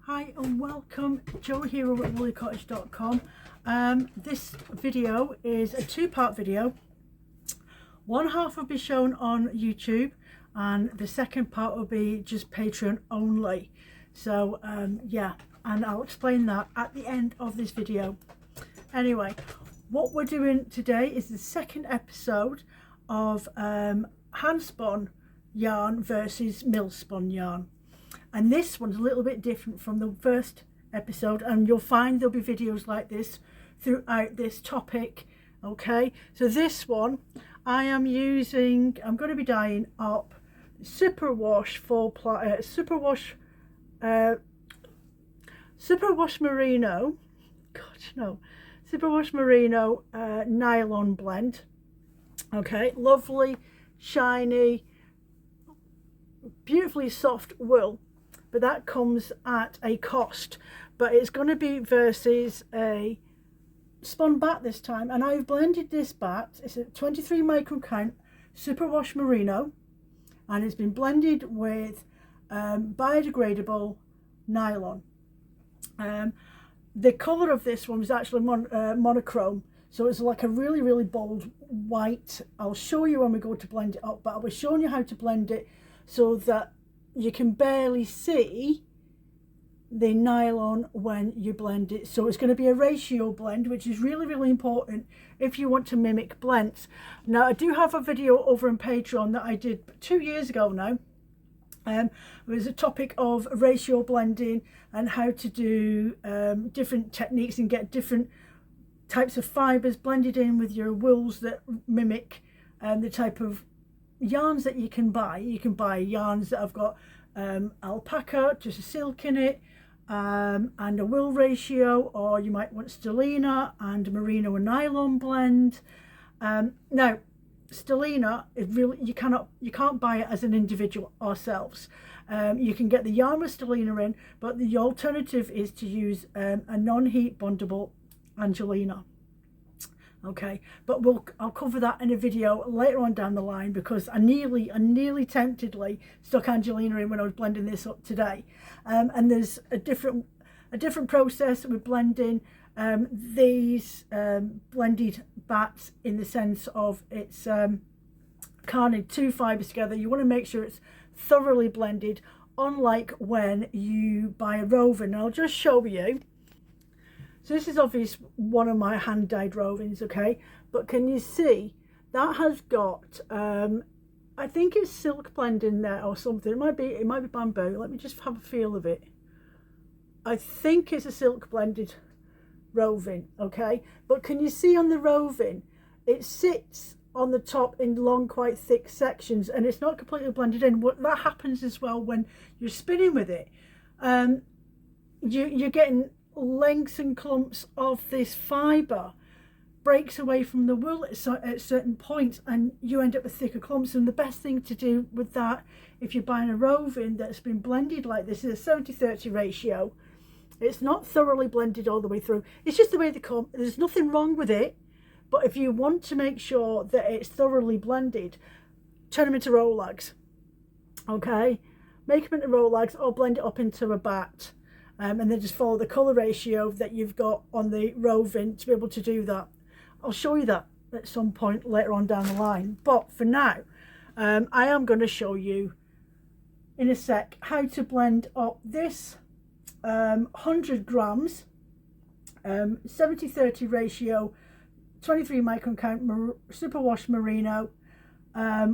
Hi and welcome, Jo here at woollycottage.com. This video is a two-part video. One half will be shown on YouTube and the second part will be just Patreon only. So yeah, and I'll explain that at the end of this video. Anyway, what we're doing today is the second episode of hand spun yarn versus mill spun yarn. And this one's a little bit different from the first episode, and you'll find there'll be videos like this throughout this topic. Okay, so this one I'm going to be dyeing up Superwash Superwash Merino, Superwash Merino nylon blend. Okay, lovely, shiny, beautifully soft wool, but that comes at a cost. But it's going to be versus a spun bat this time, and I've blended this bat. It's a 23 micron count Superwash Merino, and it's been blended with biodegradable nylon. The colour of this one was actually monochrome, so it's like a really bold white. I'll show you when we go to blend it up, but I was showing you how to blend it so that you can barely see the nylon when you blend it. So it's going to be a ratio blend, which is really important if you want to mimic blends. Now, I do have a video over on Patreon that I did 2 years ago now. It was a topic of ratio blending and how to do different techniques and get different types of fibres blended in with your wools that mimic the type of yarns that you can buy. You can buy yarns that have got alpaca, just a silk in it, and a wool ratio, or you might want stellina and merino and nylon blend. Now, stellina is really, you can't buy it as an individual ourselves. You can get the yarn with stellina in, but the alternative is to use a non-heat bondable angelina. Okay, but I'll cover that in a video later on down the line, because I nearly temptedly stuck angelina in when I was blending this up today. And there's a different process with blending these blended bats, in the sense of it's carned two fibres together. You want to make sure it's thoroughly blended, unlike when you buy a roving. I'll just show you. So this is obviously one of my hand dyed rovings, okay, but can you see that has got I think it's silk blend in there or something. It might be bamboo. Let me just have a feel of it. I think it's a silk blended roving, okay, but can you see on the roving it sits on the top in long, quite thick sections, and it's not completely blended in. What that happens as well when you're spinning with it, you're getting lengths and clumps of this fibre breaks away from the wool at certain points, and you end up with thicker clumps. And the best thing to do with that, if you're buying a roving that's been blended like this, is a 70-30 ratio. It's not thoroughly blended all the way through, it's just the way they come. There's nothing wrong with it, but if you want to make sure that it's thoroughly blended, turn them into rollags. Okay, make them into rollags or blend it up into a bat. And then just follow the colour ratio that you've got on the roving to be able to do that. I'll show you that at some point later on down the line. But for now, I am going to show you in a sec how to blend up this 100 grams, 70-30 ratio, 23 micron count Superwash Merino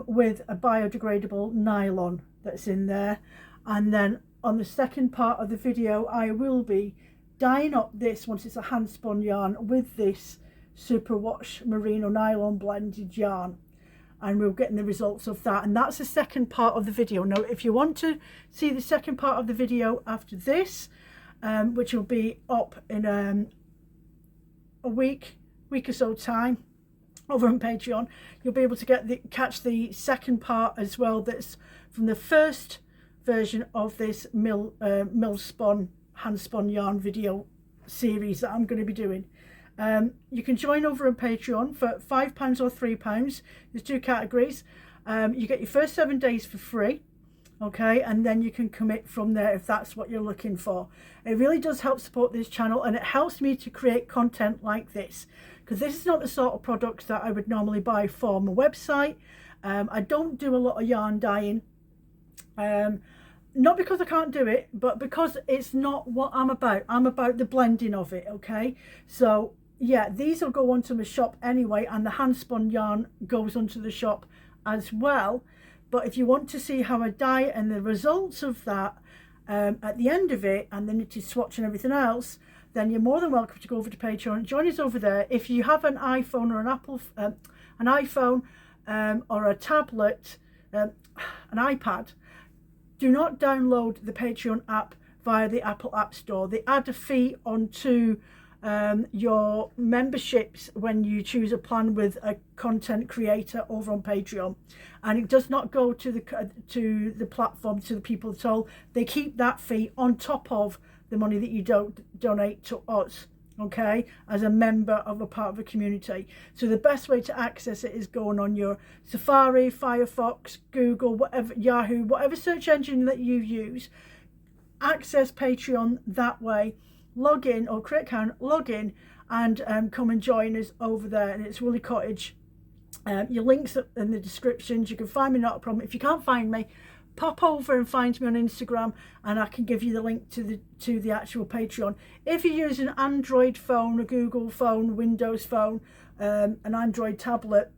with a biodegradable nylon that's in there. And then on the second part of the video, I will be dyeing up this, once it's a hand spun yarn, with this Superwash Merino nylon blended yarn, and we'll get the results of that. And that's the second part of the video. Now, if you want to see the second part of the video after this, which will be up in a week or so time over on Patreon, you'll be able to catch the second part as well, that's from the first version of this mill spun hand spun yarn video series that I'm going to be doing. You can join over on Patreon for £5 or £3. There's two categories. You get your first 7 days for free, okay, and then you can commit from there if that's what you're looking for. It really does help support this channel, and it helps me to create content like this, because this is not the sort of products that I would normally buy for my website. I don't do a lot of yarn dyeing, not because I can't do it, but because it's not what I'm about. I'm about the blending of it, okay? So yeah, these will go onto my shop anyway, and the hand spun yarn goes onto the shop as well. But if you want to see how I dye and the results of that at the end of it, and the knitted swatch and everything else, then you're more than welcome to go over to Patreon. Join us over there. If you have an iPhone or an iPhone or a tablet, an iPad, do not download the Patreon app via the Apple App Store. They add a fee onto your memberships when you choose a plan with a content creator over on Patreon, and it does not go to the platform, to the people at all. They keep that fee on top of the money that you donate to us, okay, as a member of a part of a community. So the best way to access it is going on your Safari, Firefox, Google, whatever, Yahoo, whatever search engine that you use. Access Patreon that way. Log in or create account, log in, and come and join us over there. And it's Woolly Cottage. Your links are in the descriptions. You can find me, not a problem. If you can't find me, pop over and find me on Instagram, and I can give you the link to the actual Patreon. If you use an Android phone, a Google phone, Windows phone, an Android tablet,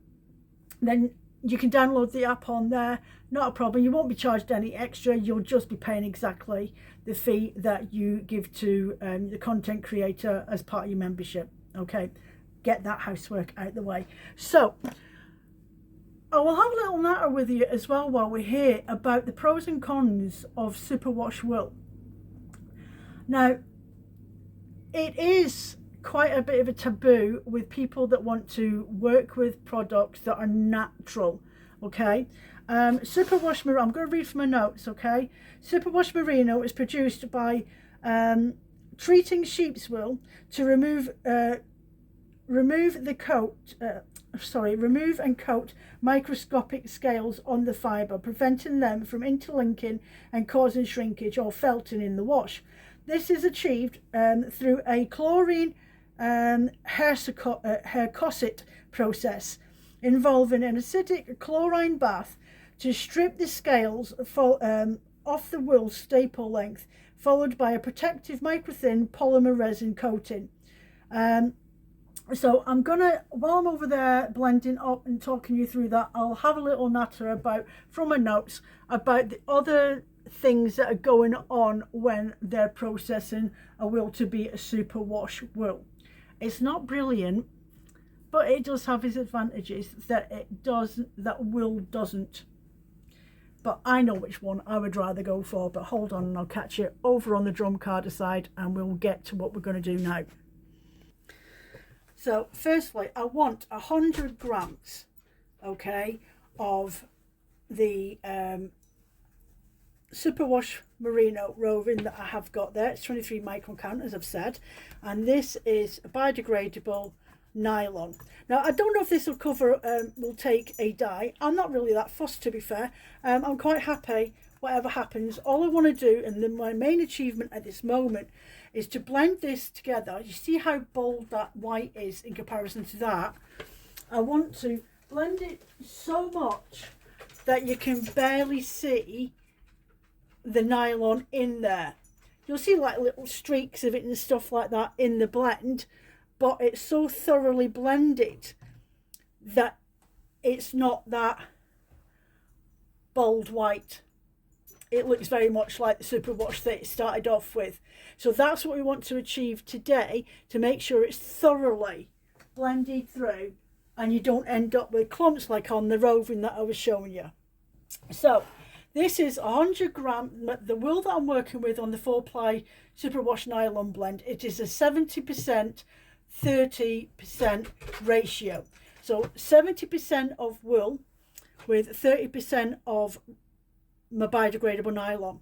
then you can download the app on there. Not a problem. You won't be charged any extra. You'll just be paying exactly the fee that you give to the content creator as part of your membership. Okay, get that housework out the way. So I will have a little natter with you as well while we're here about the pros and cons of superwash wool. Now, it is quite a bit of a taboo with people that want to work with products that are natural, okay? Superwash Merino, I'm going to read from my notes, okay? Superwash Merino is produced by treating sheep's wool to remove and coat microscopic scales on the fibre, preventing them from interlinking and causing shrinkage or felting in the wash. This is achieved through a chlorine hair corset process involving an acidic chlorine bath to strip the scales off the wool staple length, followed by a protective microthin polymer resin coating. So I'm gonna, while I'm over there blending up and talking you through that, I'll have a little natter about, from my notes, about the other things that are going on when they're processing a wool to be a superwash wool. It's not brilliant, but it does have its advantages that wool doesn't. But I know which one I would rather go for. But hold on, and I'll catch you over on the drum card side, and we'll get to what we're going to do now. So firstly, I want 100 grams, okay, of the Superwash Merino roving that I have got there. It's 23 micron count, as I've said, and this is a biodegradable nylon. Now I don't know if this will cover will take a dye. I'm not really that fussed, to be fair. I'm quite happy whatever happens. All I want to do, and then my main achievement at this moment, is to blend this together. You see how bold that white is in comparison to that? I want to blend it so much that you can barely see the nylon in there. You'll see like little streaks of it and stuff like that in the blend, but it's so thoroughly blended that it's not that bold white. It looks very much like the superwash that it started off with. So that's what we want to achieve today, to make sure it's thoroughly blended through and you don't end up with clumps like on the roving that I was showing you. So this is 100 gram, the wool that I'm working with on the 4-ply superwash nylon blend. It is a 70% 30% ratio. So 70% of wool with 30% of my biodegradable nylon.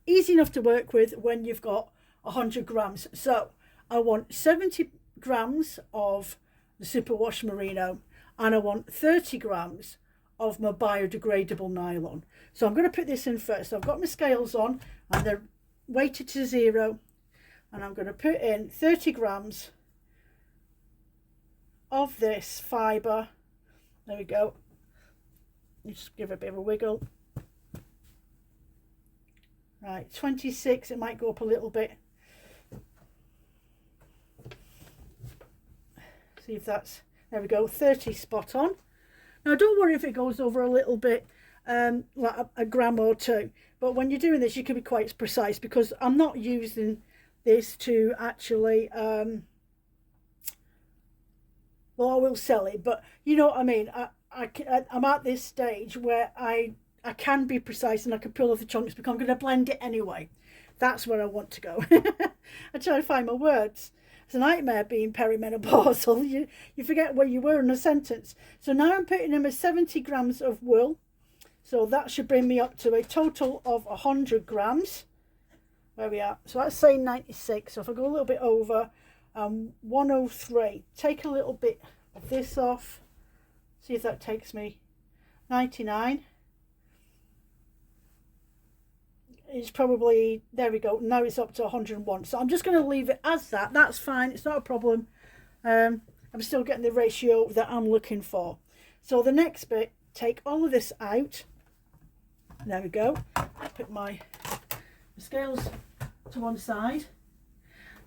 Easy enough to work with when you've got 100 grams. So I want 70 grams of the Superwash Merino, and I want 30 grams of my biodegradable nylon. So I'm going to put this in first. So I've got my scales on and they're weighted to 0, and I'm going to put in 30 grams of this fibre. There we go. Just give it a bit of a wiggle. Right, 26, it might go up a little bit. See if that's, there we go, 30 spot on. Now don't worry if it goes over a little bit, like a gram or two, but when you're doing this you can be quite precise, because I'm not using this to actually, well, I will sell it, but you know what I mean. I'm at this stage where I can be precise and I can pull off the chunks because I'm going to blend it anyway. That's where I want to go. I try to find my words. It's a nightmare being perimenopausal. You forget where you were in a sentence. So now I'm putting in my 70 grams of wool. So that should bring me up to a total of 100 grams. Where we are. So that's saying 96. So if I go a little bit over, 103. Take a little bit of this off. See if that takes me 99. It's probably, there we go, now it's up to 101. So I'm just going to leave it as that. That's fine, it's not a problem. I'm still getting the ratio that I'm looking for. So the next bit, take all of this out. There we go. Put my scales to one side.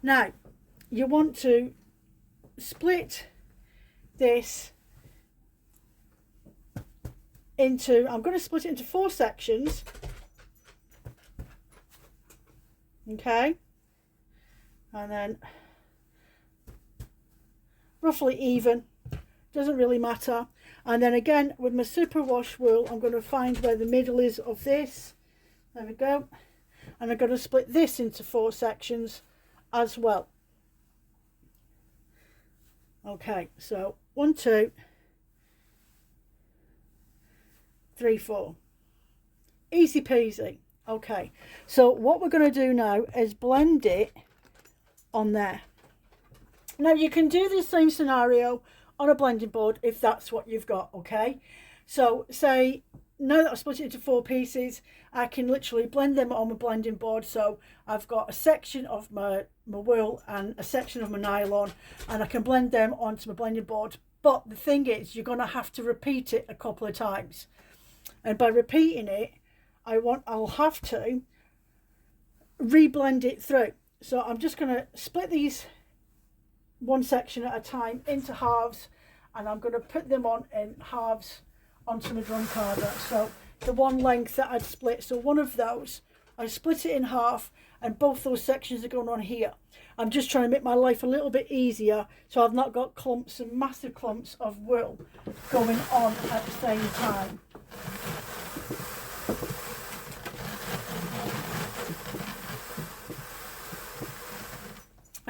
Now you want to split this into, I'm going to split it into 4 sections. Okay, and then roughly even, doesn't really matter. And then again with my superwash wool, I'm going to find where the middle is of this. There we go. And I'm going to split this into 4 sections as well. Okay, so 1, 2, 3, 4. Easy peasy. Okay, so what we're going to do now is blend it on there. Now you can do the same scenario on a blending board if that's what you've got, okay? So say, now that I've split it into 4 pieces, I can literally blend them on my blending board. So I've got a section of my wool and a section of my nylon, and I can blend them onto my blending board. But the thing is, you're going to have to repeat it a couple of times. And by repeating it, I'll have to reblend it through. So I'm just going to split these one section at a time into halves, and I'm going to put them on in halves onto my drum carder. So the one length that I'd split, so one of those, I split it in half, and both those sections are going on here. I'm just trying to make my life a little bit easier, so I've not got clumps and massive clumps of wool going on at the same time.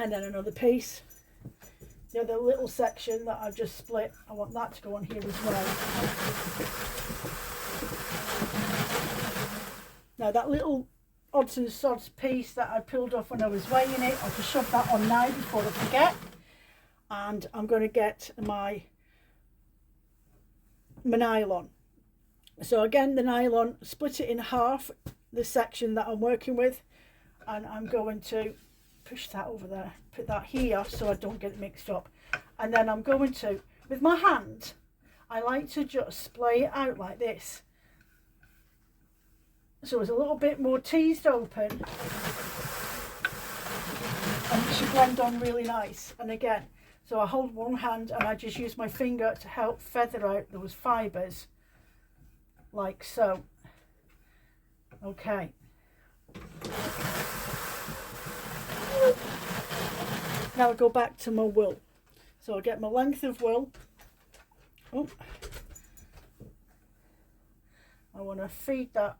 And then another piece. The other little section that I've just split, I want that to go on here as well. Now that little odds and sods piece that I peeled off when I was weighing it, I'll just shove that on now before I forget. And I'm going to get my nylon. So again, the nylon, split it in half, the section that I'm working with, and I'm going to push that over there, put that here so I don't get it mixed up. And then I'm going to, with my hand, I like to just splay it out like this, so it's a little bit more teased open, and it should blend on really nice. And again, so I hold one hand and I just use my finger to help feather out those fibres like so. Okay, now I go back to my wool. So I get my length of wool. Oh, I want to feed that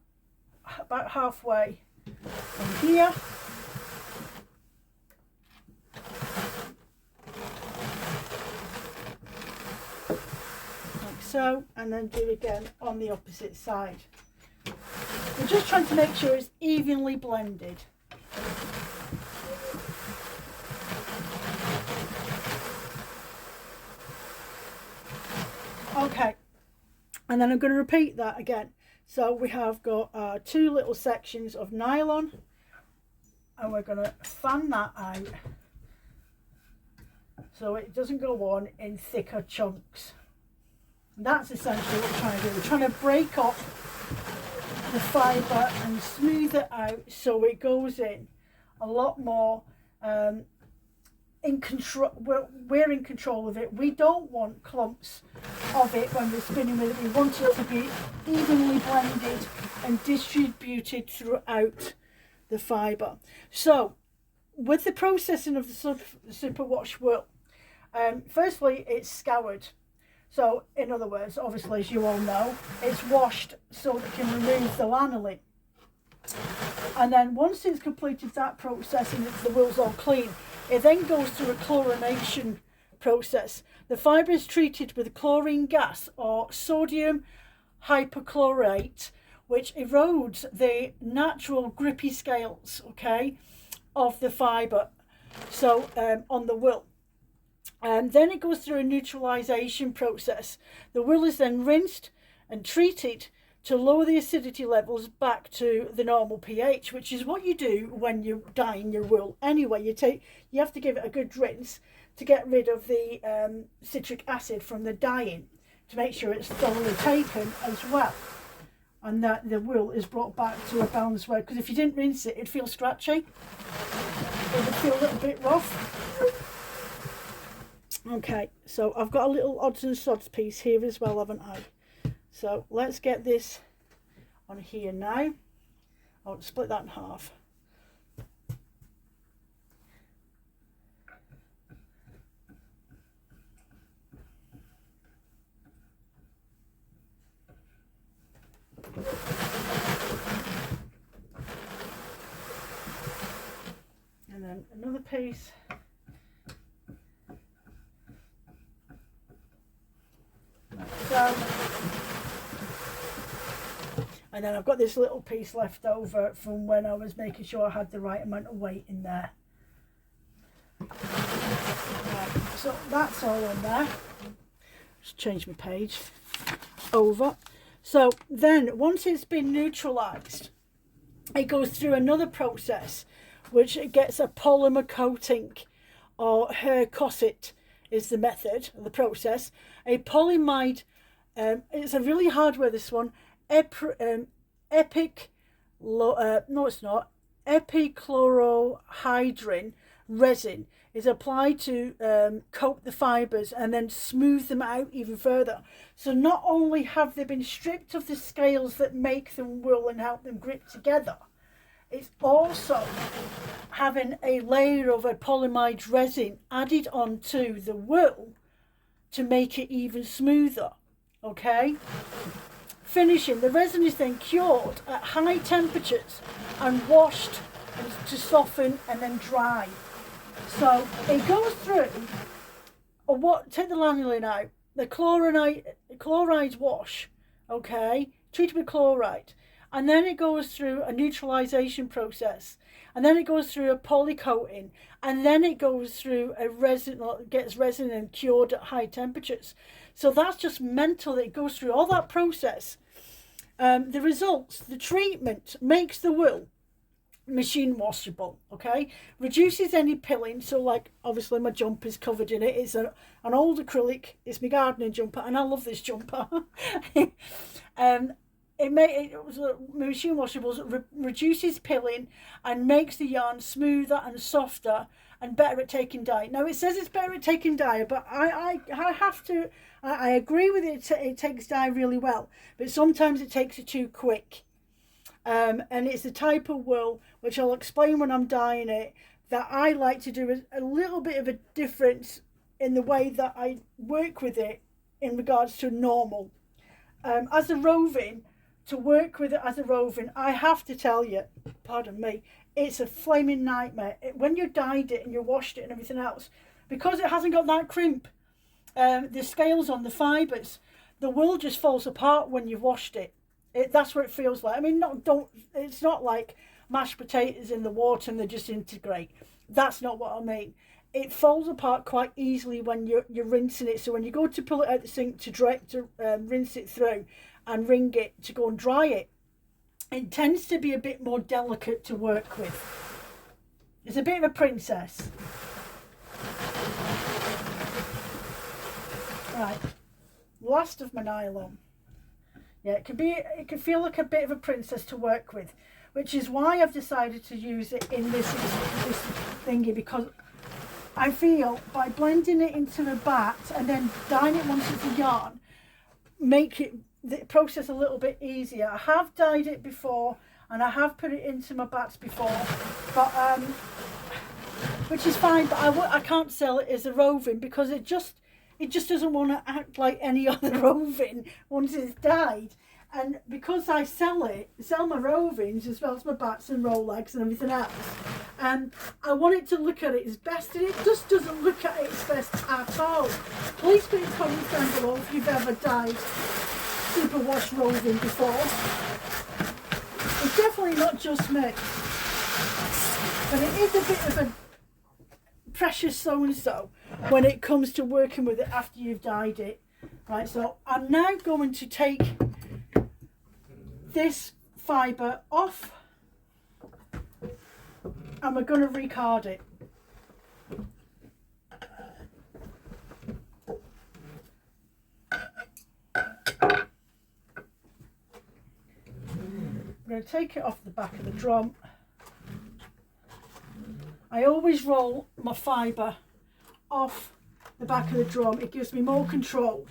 about halfway from here. Like so, and then do again on the opposite side. We're just trying to make sure it's evenly blended. Okay, And then I'm going to repeat that again. So we have got our 2 little sections of nylon, and we're going to fan that out so it doesn't go on in thicker chunks. And that's essentially what we're trying to do. We're trying to break up the fibre and smooth it out so it goes in a lot more in control. We're in control of it. We don't want clumps of it when we're spinning with it. We want it to be evenly blended and distributed throughout the fibre. So with the processing of the superwash wool, firstly it's scoured. So in other words, obviously, as you all know, it's washed so it can remove the lanolin. And then once it's completed that process and the wool's all clean, it then goes through a chlorination process. The fibre is treated with chlorine gas or sodium hypochlorite, which erodes the natural grippy scales, okay, of the fibre, so on the wool. And then it goes through a neutralization process. The wool is then rinsed and treated to lower the acidity levels back to the normal pH, which is what you do when you're dyeing your wool. Anyway, you have to give it a good rinse to get rid of the citric acid from the dyeing, to make sure it's thoroughly taken as well, and that the wool is brought back to a balanced way. Because if you didn't rinse it, it'd feel scratchy. It would feel a little bit rough. Okay, so I've got a little odds and sods piece here as well, haven't I? So let's get this on here now. I'll split that in half. And then another piece. So, and then I've got this little piece left over from when I was making sure I had the right amount of weight in there. Right, so that's all in there. Just change my page over. So then once it's been neutralized, it goes through another process which it gets a polymer coating, or hair corset is the method, the process. A polyamide, it's a really hard word, this one, epichlorohydrin resin is applied to coat the fibres and then smooth them out even further. So not only have they been stripped of the scales that make them wool and help them grip together, it's also having a layer of a polyamide resin added onto the wool to make it even smoother. Okay, finishing, the resin is then cured at high temperatures and washed to soften and then dry. So it goes through take the lanolin out, the chloride wash, okay, treated with chloride, and then it goes through a neutralization process, and then it goes through a poly coating, and then it goes through a resin, gets resin and cured at high temperatures. So that's just mental that it goes through all that process. The results, the treatment makes the wool machine washable, okay, reduces any pilling. So like obviously my jumper is covered in it. It's an old acrylic, it's my gardening jumper, and I love this jumper. Machine washables, reduces pilling and makes the yarn smoother and softer and better at taking dye. Now it says it's better at taking dye, but I agree with it. It takes dye really well, but sometimes it takes it too quick. And it's the type of wool, which I'll explain when I'm dyeing it, that I like to do a little bit of a difference in the way that I work with it in regards to normal. As a roving, to work with it as a roving, I have to tell you, pardon me, it's a flaming nightmare. When you dyed it and you washed it and everything else, because it hasn't got that crimp, the scales on the fibres, the wool just falls apart when you've washed it. That's what it feels like. I mean, it's not like mashed potatoes in the water and they just integrate. That's not what I mean. it falls apart quite easily when you're rinsing it. So when you go to pull it out the sink to rinse it through and wring it to go and dry it, it tends to be a bit more delicate to work with. It's a bit of a princess. Right, last of my nylon. Yeah, it can feel like a bit of a princess to work with, which is why I've decided to use it in this thingy, because I feel by blending it into the bat and then dyeing it once it's a yarn, make it the process a little bit easier. I have dyed it before and I have put it into my bats before, but which is fine, but I can't sell it as a roving because it just doesn't want to act like any other roving once it's dyed. And because I sell my rovings as well as my bats and Rolex and everything else, I want it to look at its best, and it just doesn't look at its best at all. Please put in comments down below if you've ever dyed Superwash roving before. It's definitely not just me, but it is a bit of a precious so-and-so when it comes to working with it after you've dyed it. Right, so I'm now going to take this fibre off and we're going to recard it. I'm going to take it off the back of the drum. I always roll my fibre off the back of the drum. It gives me more control,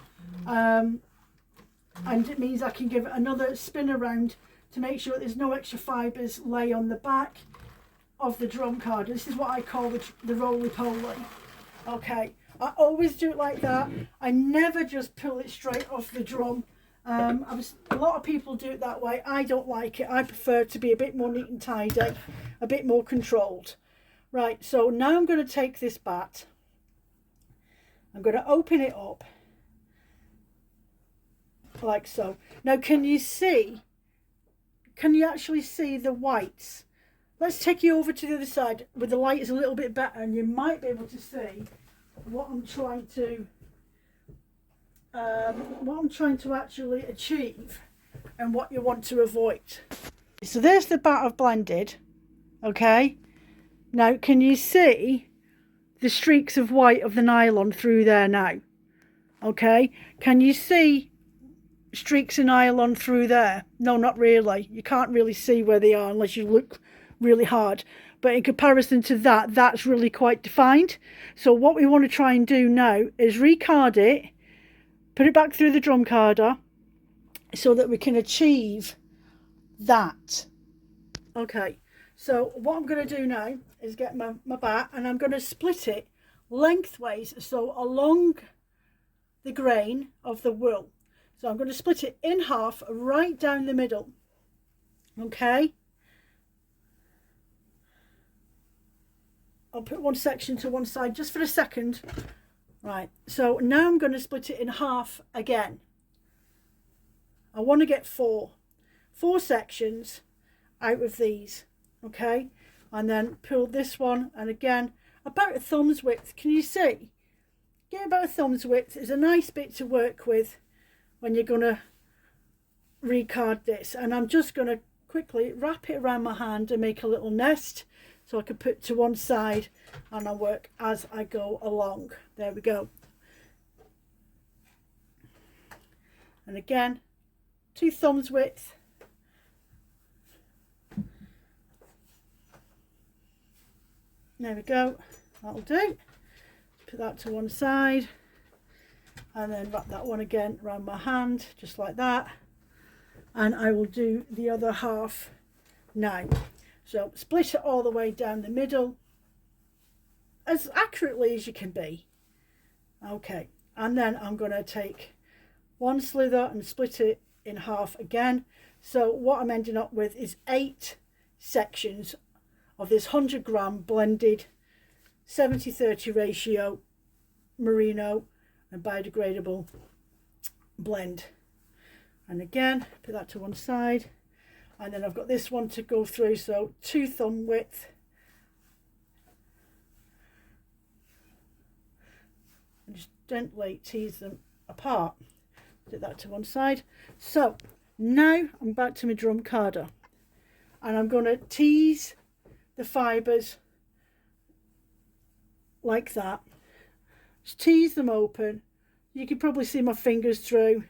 and it means I can give it another spin around to make sure there's no extra fibres lay on the back of the drum card. This is what I call the roly-poly. Okay, I always do it like that. I never just pull it straight off the drum. A lot of people do it that way. I don't like it. I prefer to be a bit more neat and tidy, a bit more controlled. Right, so now I'm going to take this bat. I'm going to open it up like so. Now can you actually see the whites? Let's take you over to the other side where the light is a little bit better and you might be able to see what I'm trying to actually achieve and what you want to avoid. So there's the bat I've blended. Okay, now can you see the streaks of white of the nylon through there now? Okay, can you see streaks of nylon through there? No, not really. You can't really see where they are unless you look really hard, but in comparison to that, that's really quite defined. So what we want to try and do now is recard it, put it back through the drum carder so that we can achieve that. Okay, so what I'm going to do now is get my bat and I'm going to split it lengthways, so along the grain of the wool. So I'm going to split it in half right down the middle. Okay, I'll put one section to one side just for a second. Right, so now I'm going to split it in half again. I want to get four sections out of these. Okay, and then pull this one, and again about a thumb's width. Can you see? Get about a thumb's width is a nice bit to work with when you're going to recard this. And I'm just going to quickly wrap it around my hand and make a little nest so I can put to one side and I'll work as I go along. There we go. And again, 2 thumbs width. There we go, that'll do. Put that to one side and then wrap that one again around my hand, just like that. And I will do the other half now. So split it all the way down the middle, as accurately as you can be. Okay, and then I'm going to take one slither and split it in half again. So what I'm ending up with is 8 sections of this 100 gram blended 70-30 ratio merino and biodegradable blend. And again, put that to one side, and then I've got this one to go through, so 2 thumb width, and just gently tease them apart. Put that to one side. So now I'm back to my drum carder, and I'm going to tease the fibres like that. Just tease them open. You can probably see my fingers through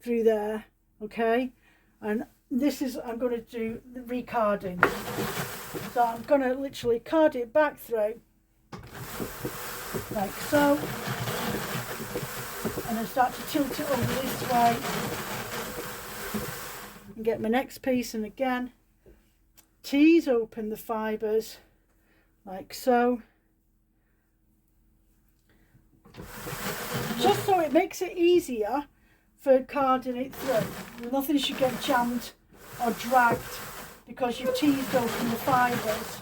there, okay? And this is, I'm going to do the recarding. So I'm going to literally card it back through like so, and then start to tilt it over this way and get my next piece, and again tease open the fibres like so, just so it makes it easier for carding it through. Nothing should get jammed or dragged because you've teased open the fibres,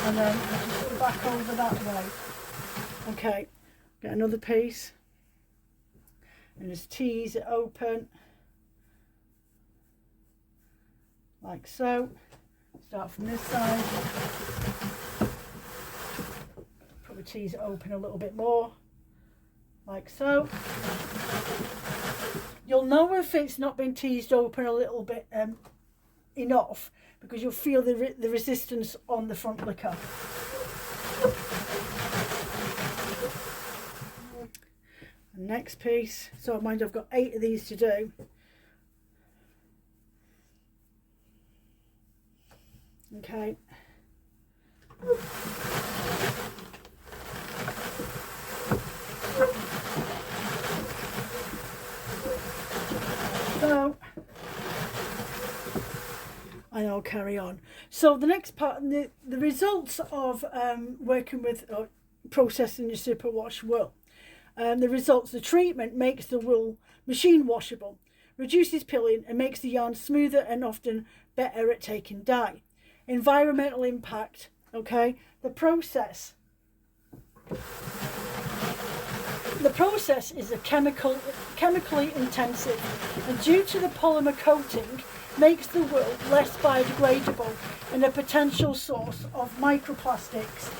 and then just go back over that way. Okay, get another piece and just tease it open like so. Start from this side, probably tease it open a little bit more like so. You'll know if it's not been teased open a little bit enough, because you'll feel the resistance on the front licker. Next piece. So mind I've got 8 of these to do. Okay. So, and I'll carry on. So the next part, the results of working with processing your superwash wool. The results: the treatment makes the wool machine washable, reduces pilling, and makes the yarn smoother and often better at taking dye. Environmental impact. Okay, the process is chemically intensive, and due to the polymer coating, makes the wool less biodegradable and a potential source of microplastics.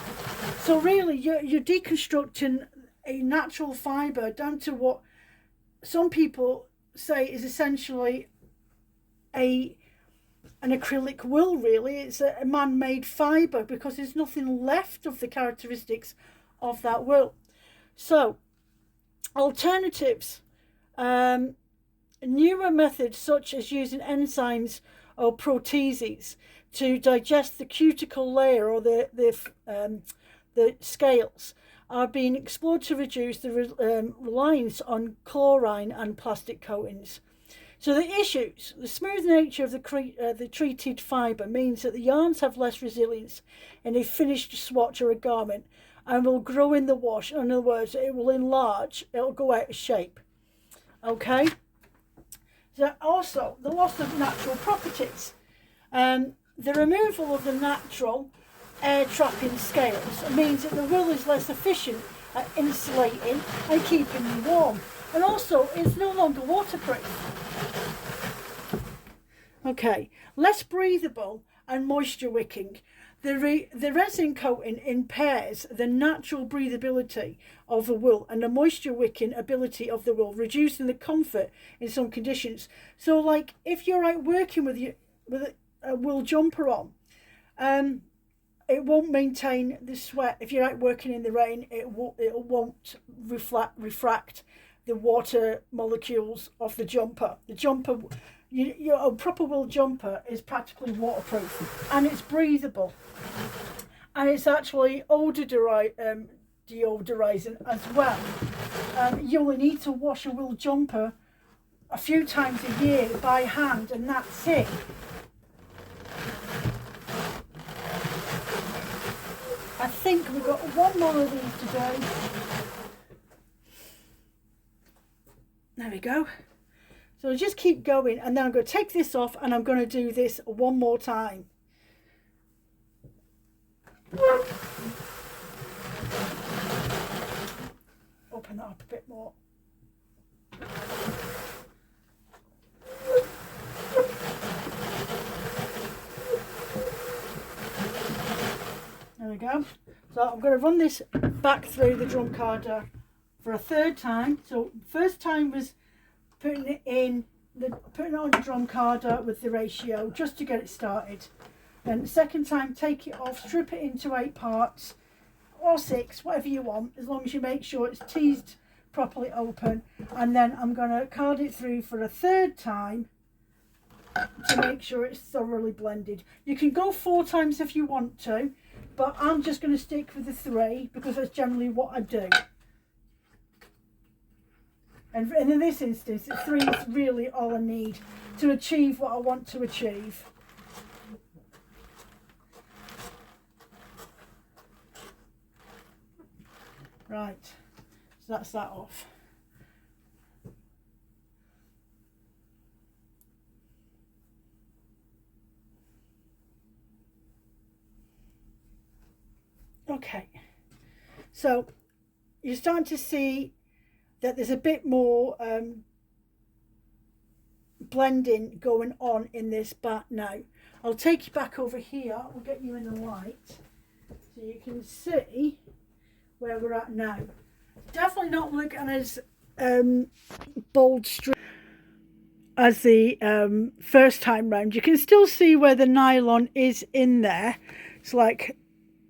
So really, you're deconstructing a natural fibre down to what some people say is essentially an acrylic wool. Really, it's a man-made fibre because there's nothing left of the characteristics of that wool. So alternatives, newer methods such as using enzymes or proteases to digest the cuticle layer or the scales are being explored to reduce the reliance on chlorine and plastic coatings. So the issues: the smooth nature of the treated fibre means that the yarns have less resilience in a finished swatch or a garment, and will grow in the wash. In other words, it will enlarge, it will go out of shape. Okay? So also, the loss of natural properties. The removal of the natural air trapping scales means that the wool is less efficient at insulating and keeping you warm. And also, it's no longer waterproof. Okay, less breathable and moisture wicking. The resin coating impairs the natural breathability of the wool and the moisture wicking ability of the wool, reducing the comfort in some conditions. So, like if you're out working with a wool jumper on, it won't maintain the sweat. If you're out working in the rain, it won't refract the water molecules off the jumper. The jumper, a proper wool jumper is practically waterproof, and it's breathable, and it's actually odor deodorizing as well. You only need to wash a wool jumper a few times a year by hand, and that's it. I think we've got one more of these to do. There we go. So just keep going, and then I'm going to take this off and I'm going to do this one more time. Open that up a bit more. There we go. So I'm going to run this back through the drum carder for a third time. So first time was putting it on the drum carder with the ratio just to get it started. And the second time, take it off, strip it into 8 parts or 6, whatever you want, as long as you make sure it's teased properly open. And then I'm going to card it through for a third time to make sure it's thoroughly blended. You can go 4 times if you want to, but I'm just going to stick with the 3 because that's generally what I do. And in this instance, 3 is really all I need to achieve what I want to achieve. Right, so that's that off. Okay, so you're starting to see that there's a bit more blending going on in this bat now. I'll take you back over here, we'll get you in the light so you can see where we're at now. Definitely not looking as bold straight as the first time round. You can still see where the nylon is in there. It's like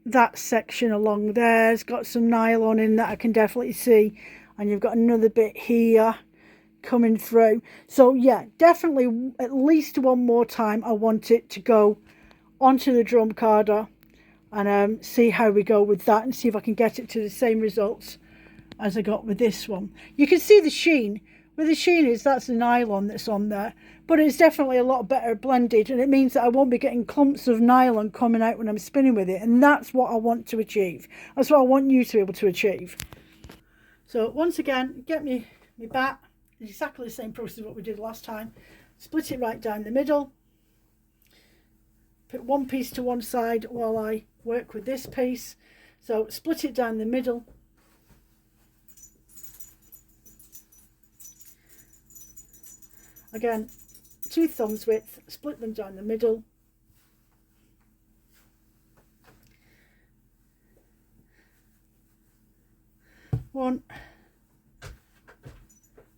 that section along there has got some nylon in that I can definitely see, and you've got another bit here coming through. So yeah, definitely at least one more time I want it to go onto the drum carder and see how we go with that, and see if I can get it to the same results as I got with this one. You can see the sheen. Where the sheen is, that's the nylon that's on there, but it's definitely a lot better blended, and it means that I won't be getting clumps of nylon coming out when I'm spinning with it, and that's what I want to achieve. That's what I want you to be able to achieve. So once again, get me bat, exactly the same process as what we did last time. Split it right down the middle. Put one piece to one side while I work with this piece. So split it down the middle. Again, 2 thumbs width, split them down the middle. One,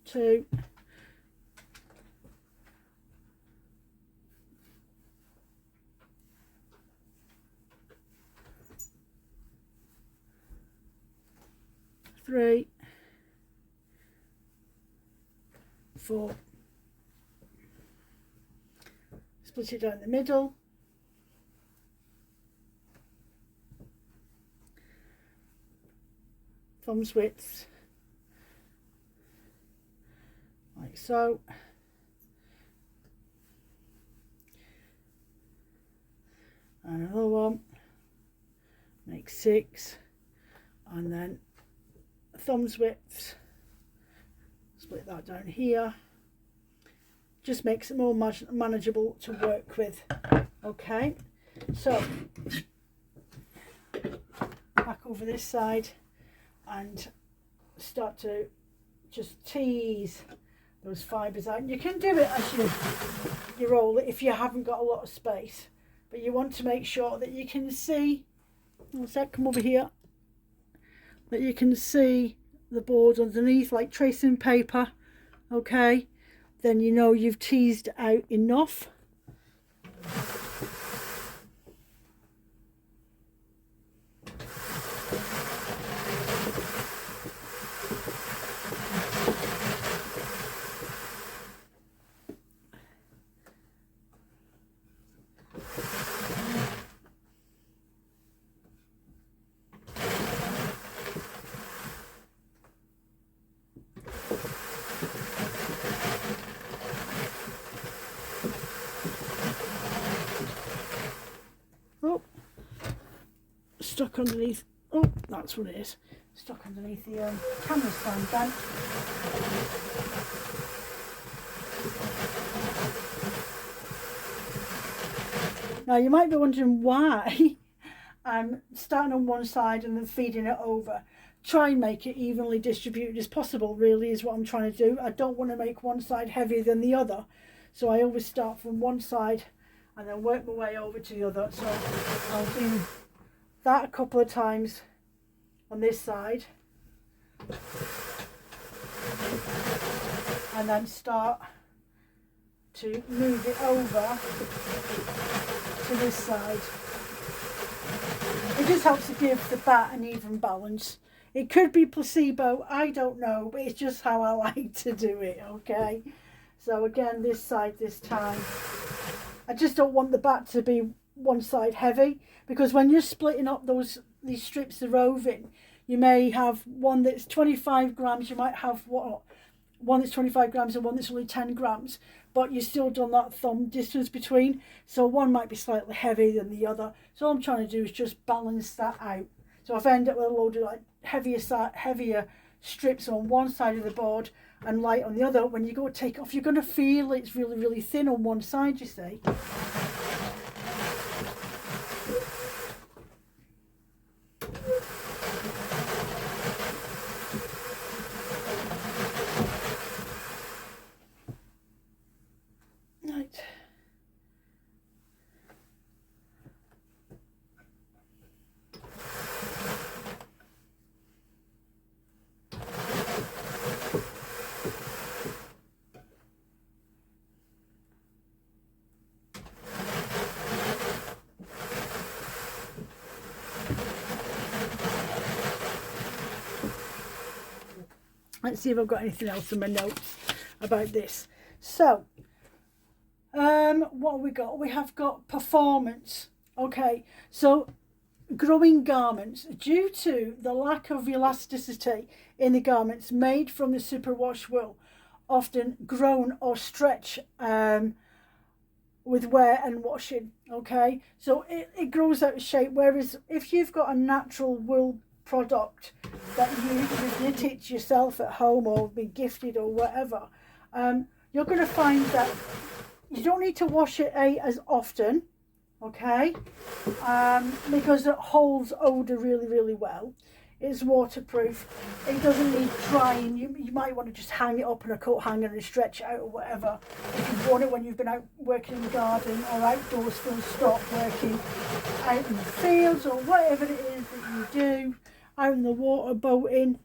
2, 3, 4. Split it down the middle. Thumbs width, like so. And another one, make 6, and then thumbs width, split that down here. Just makes it more manageable to work with. Okay, so back over this side and start to just tease those fibres out. You can do it as you roll it if you haven't got a lot of space, but you want to make sure that you can see, one sec, come over here, that you can see the board underneath like tracing paper. Okay, then you know you've teased out enough. Oh, stuck underneath. Oh, that's what it is. Stuck underneath the camera stand then. Now you might be wondering why I'm starting on one side and then feeding it over. Try and make it evenly distributed as possible, really, is what I'm trying to do. I don't want to make one side heavier than the other, so I always start from one side and then work my way over to the other. So I'll do that a couple of times on this side, and then start to move it over to this side. It just helps to give the bat an even balance. It could be placebo, I don't know, but it's just how I like to do it, okay? So again, this side this time. I just don't want the bat to be one side heavy, because when you're splitting up these strips of roving, you may have one that's 25 grams, you might have one that's 25 grams and one that's only 10 grams, but you still done that thumb distance between, so one might be slightly heavier than the other. So all I'm trying to do is just balance that out. So I've ended up with a load of like heavier strips on one side of the board and light on the other. When you go to take off, you're going to feel it's really, really thin on one side, you see. Right. Let's see if I've got anything else in my notes about this. So, what have we got? We have got performance. Okay, so growing garments. Due to the lack of elasticity in the garments made from the superwash wool, often grown or stretch with wear and washing. Okay, so it grows out of shape, whereas if you've got a natural wool product that you've knitted yourself at home or been gifted or whatever, you're going to find that you don't need to wash it as often, okay, because it holds odour really, really well. It's waterproof. It doesn't need drying. You might want to just hang it up in a coat hanger and stretch it out or whatever. If you've worn it when you've been out working in the garden or outdoors, full stop, working out in the fields or whatever it is that you do, out in the water, boating.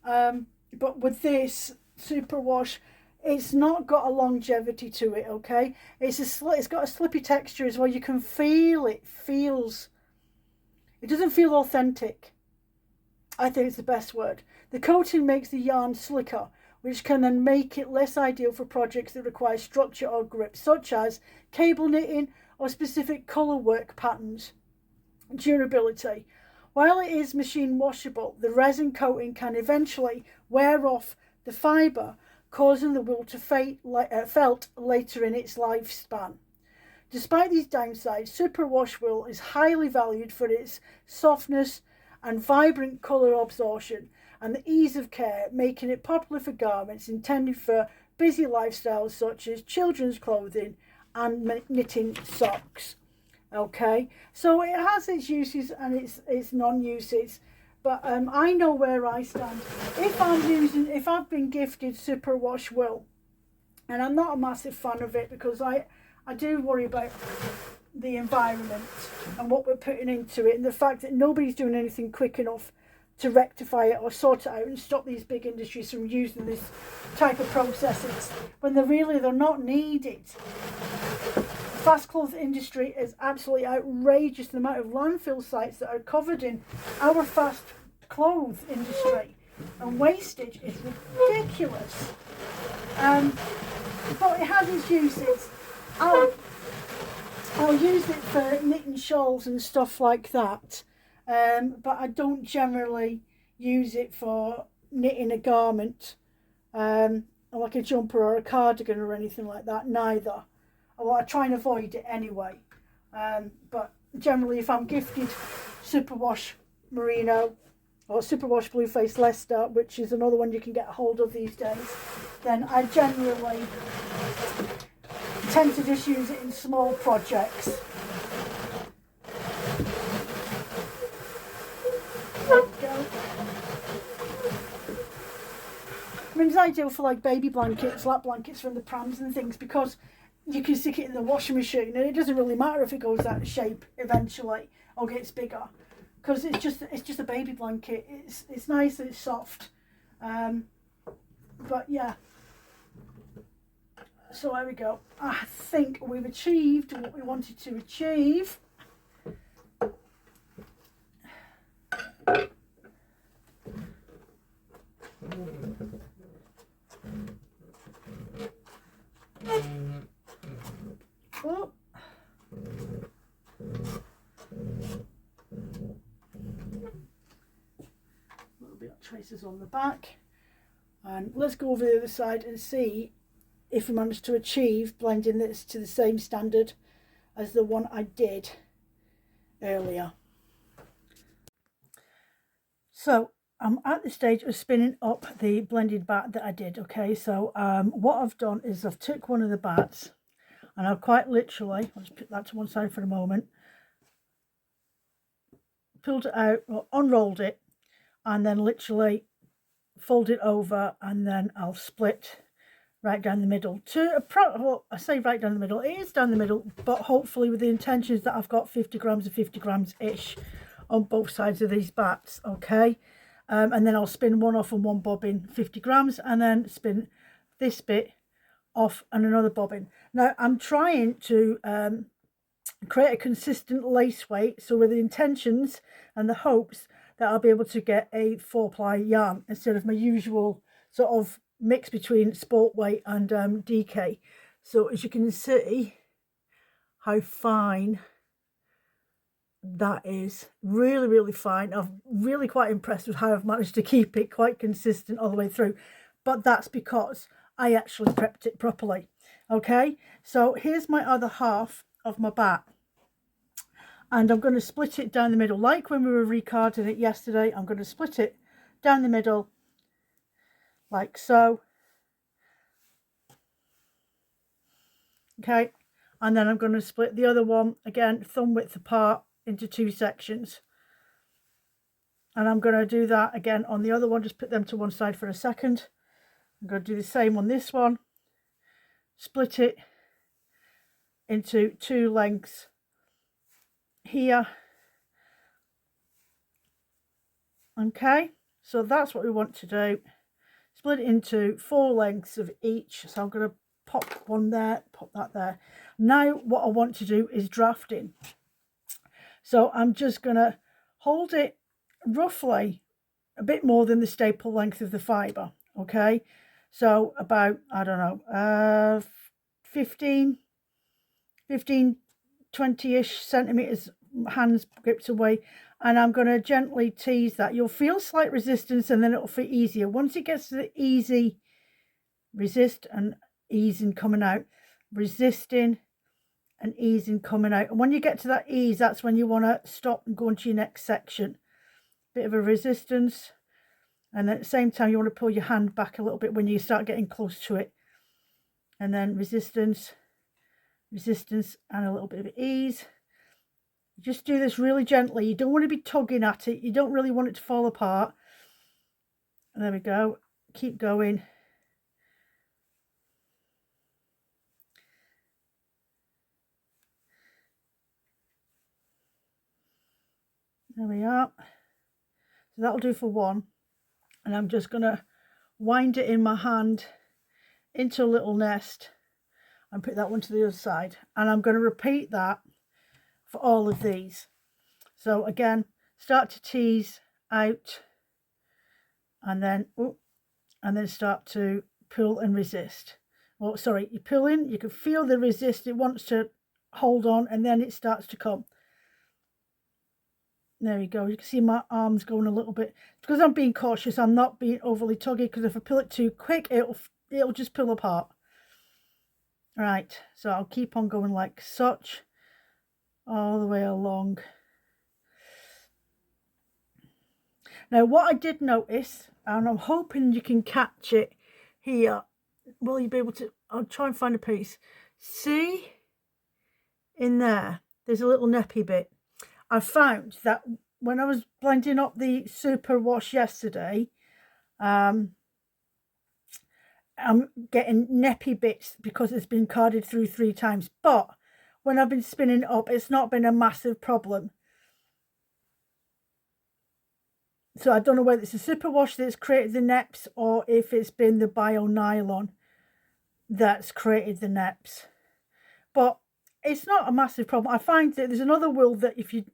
But with this superwash, it's not got a longevity to it, okay? It's got a slippy texture as well. You can feel it. It doesn't feel authentic. I think it's the best word. The coating makes the yarn slicker, which can then make it less ideal for projects that require structure or grip, such as cable knitting or specific colour work patterns. Durability. While it is machine washable, the resin coating can eventually wear off the fibre, causing the wool to felt later in its lifespan. Despite these downsides, superwash wool is highly valued for its softness and vibrant colour absorption and the ease of care, making it popular for garments intended for busy lifestyles such as children's clothing and knitting socks. Okay, so it has its uses and its non-uses, but I know where I stand. If I've been gifted superwash wool, and I'm not a massive fan of it because I do worry about the environment and what we're putting into it, and the fact that nobody's doing anything quick enough to rectify it or sort it out and stop these big industries from using this type of processes when they're not needed. The fast cloth industry is absolutely outrageous. The amount of landfill sites that are covered in our fast clothes industry and wastage is ridiculous. But it has its uses. I'll use it for knitting shawls and stuff like that, but I don't generally use it for knitting a garment, like a jumper or a cardigan or anything like that, neither. Well, I try and avoid it anyway, but generally if I'm gifted Superwash Merino or Superwash Blueface Leicester, which is another one you can get a hold of these days, then I generally tend to just use it in small projects. There we go. I mean, it's ideal for like baby blankets, lap blankets from the prams and things, because you can stick it in the washing machine and it doesn't really matter if it goes out of shape eventually or gets bigger. because it's just a baby blanket. It's nice and it's soft, but yeah. So there we go. I think we've achieved what we wanted to achieve. Oh. A little bit of traces on the back, and let's go over the other side and see if we managed to achieve blending this to the same standard as the one I did earlier. So I'm at the stage of spinning up the blended bat that I did. Okay, so what I've done is I've took one of the bats, and I've quite literally, I'll just put that to one side for a moment, pulled it out, or unrolled it, and then literally fold it over, and then I'll split right down the middle to well, I say right down the middle, it is down the middle, but hopefully with the intentions that I've got 50 grams and 50 grams ish on both sides of these bats. Okay, and then I'll spin one off on one bobbin 50 grams, and then spin this bit off and another bobbin. Now I'm trying to create a consistent lace weight, so with the intentions and the hopes that I'll be able to get a 4-ply yarn instead of my usual sort of mix between sport weight and DK. So as you can see how fine that is, really fine. I'm really quite impressed with how I've managed to keep it quite consistent all the way through, but that's because I actually prepped it properly. Okay, so here's my other half of my bat, and I'm going to split it down the middle like when we were recarding it yesterday. I'm going to split it down the middle like so. Okay, and then I'm going to split the other one again thumb width apart into 2 sections, and I'm going to do that again on the other one. Just put them to one side for a second. I'm going to do the same on this one, split it into 2 lengths here. Okay, so that's what we want to do. Split it into 4 lengths of each. So I'm going to pop one there, pop that there. Now what I want to do is drafting. So I'm just going to hold it roughly a bit more than the staple length of the fibre. Okay, so about, I don't know, 15, 20-ish centimetres, hands gripped away, and I'm going to gently tease that. You'll feel slight resistance, and then it'll feel easier. Once it gets to the easy, resist and easing coming out, resisting and easing coming out, and when you get to that ease, that's when you want to stop and go into your next section. Bit of a resistance, and at the same time you want to pull your hand back a little bit when you start getting close to it, and then resistance, and a little bit of ease. Just do this really gently. You don't want to be tugging at it. You don't really want it to fall apart. And there we go. Keep going. There we are. So that'll do for one. And I'm just going to wind it in my hand into a little nest and put that one to the other side. And I'm going to repeat that for all of these. So again, start to tease out, and then start to pull and resist. Oh, sorry, you pull in, you can feel the resist, it wants to hold on, and then it starts to come. There we go. You can see my arms going a little bit. It's because I'm being cautious. I'm not being overly tuggy, because if I pull it too quick, it'll just pull apart. Right, so I'll keep on going like such all the way along. Now what I did notice, and I'm hoping you can catch it here, will you be able to, I'll try and find a piece. See in there, there's a little neppy bit. I found that when I was blending up the Superwash yesterday, I'm getting neppy bits because it's been carded through 3 times, but when I've been spinning it up, it's not been a massive problem. So I don't know whether it's a superwash that's created the neps or if it's been the bio nylon that's created the neps. But it's not a massive problem. I find that there's another wool that if you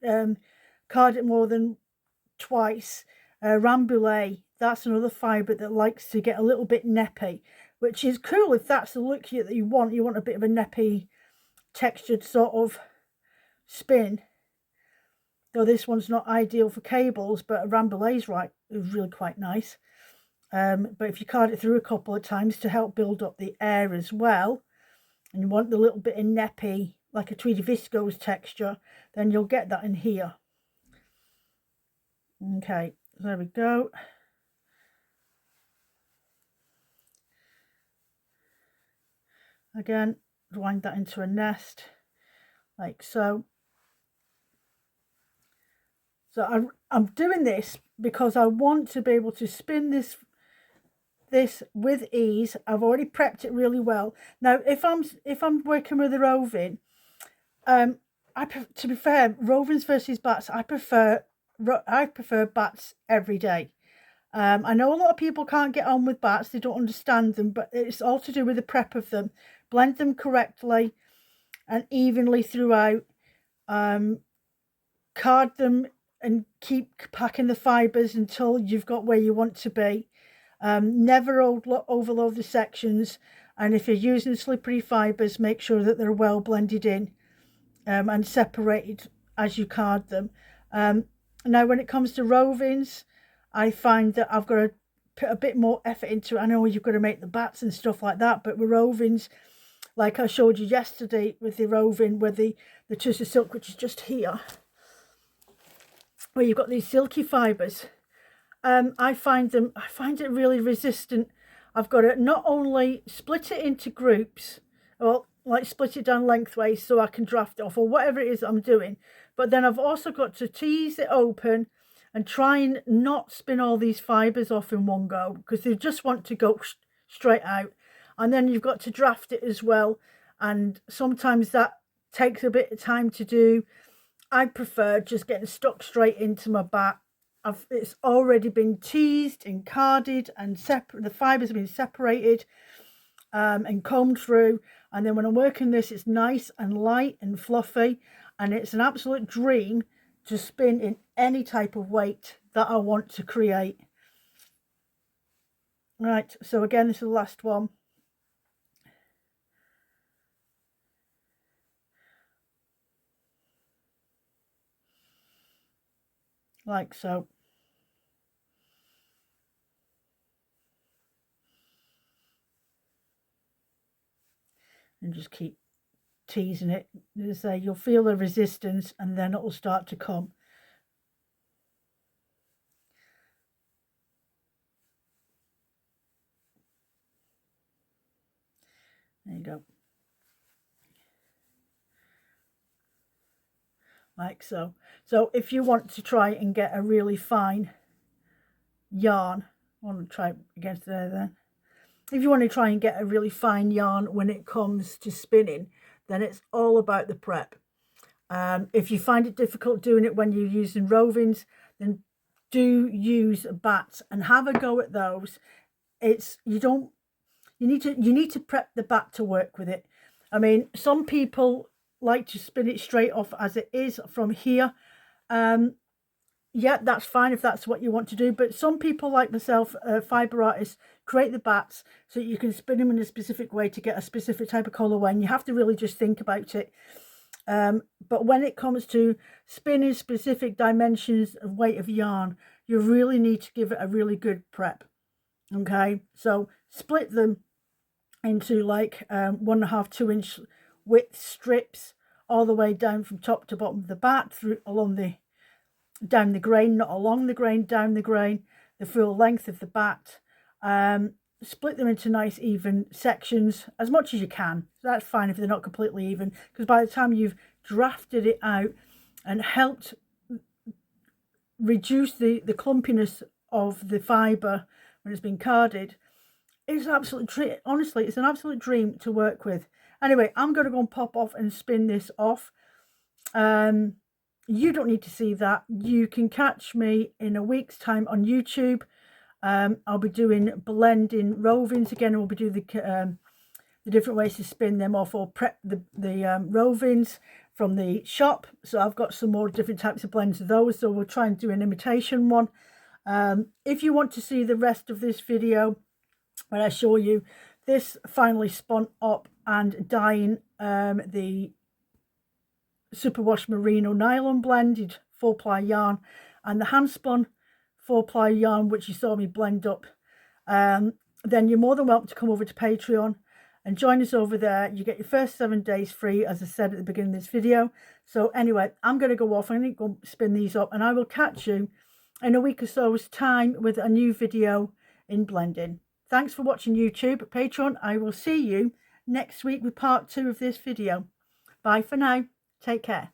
card it more than twice, rambouillet, that's another fibre that likes to get a little bit neppy, which is cool if that's the look that you want. You want a bit of a neppy textured sort of spin. Though this one's not ideal for cables, but a rambouillet's is really quite nice. But if you card it through a couple of times to help build up the air as well, and you want the little bit of neppy, like a tweedy viscose texture, then you'll get that in here. Okay, there we go. Again, wind that into a nest, like so. So I'm doing this because I want to be able to spin this with ease. I've already prepped it really well. Now, if I'm working with a roving, to be fair, rovings versus bats, I prefer bats every day. I know a lot of people can't get on with bats; they don't understand them, but it's all to do with the prep of them. Blend them correctly and evenly throughout. Card them and keep packing the fibres until you've got where you want to be. Never overload the sections, and if you're using slippery fibres, make sure that they're well blended in and separated as you card them. Now when it comes to rovings, I find that I've got to put a bit more effort into it. I know you've got to make the bats and stuff like that, but with rovings, like I showed you yesterday with the roving with the Tussar silk, which is just here, where you've got these silky fibres, I find it really resistant. I've got to not only split it into groups, well, like split it down lengthways so I can draft it off or whatever it is I'm doing, but then I've also got to tease it open and try and not spin all these fibres off in one go, because they just want to go straight out. And then you've got to draft it as well, and sometimes that takes a bit of time to do. I prefer just getting stuck straight into my bat. It's already been teased and carded and the fibres have been separated and combed through, and then when I'm working this, it's nice and light and fluffy, and it's an absolute dream to spin in any type of weight that I want to create. Right, so again, this is the last one. Like so. And just keep teasing it. As I say, you'll feel the resistance and then it will start to come. There you go. Like so. So if you want to try and get a really fine yarn, I want to try it against there then. If you want to try and get a really fine yarn when it comes to spinning, then it's all about the prep. If you find it difficult doing it when you're using rovings, then do use bats and have a go at those. You need to prep the bat to work with it. I mean, some people like to spin it straight off as it is from here. Yeah, that's fine if that's what you want to do, but some people like myself, fibre artists, create the bats so you can spin them in a specific way to get a specific type of colourway, and you have to really just think about it. But when it comes to spinning specific dimensions of weight of yarn, you really need to give it a really good prep. Okay, so split them into like 1.5 to 2 inch width strips all the way down from top to bottom of the bat, through along the down the grain, not along the grain, down the grain, the full length of the bat. Split them into nice even sections as much as you can. So that's fine if they're not completely even, because by the time you've drafted it out and helped reduce the clumpiness of the fibre when it's been carded, it's an absolute dream. Honestly, it's an absolute dream to work with. Anyway, I'm going to go and pop off and spin this off. you don't need to see that. You can catch me in a week's time on YouTube. I'll be doing blending rovings again, and we'll be doing the different ways to spin them off or prep the rovings from the shop. So I've got some more different types of blends of those, so we'll try and do an imitation one. If you want to see the rest of this video when I show you this finally spun up and dyeing the Superwash Merino nylon blended 4-ply yarn and the hand spun 4-ply yarn, which you saw me blend up, then you're more than welcome to come over to Patreon and join us over there. You get your first 7 days free, as I said at the beginning of this video. So anyway, I'm going to go off. I'm going to go spin these up, and I will catch you in a week or so's time with a new video in blending. Thanks for watching YouTube. Patreon, I will see you next week with part 2 of this video. Bye for now. Take care.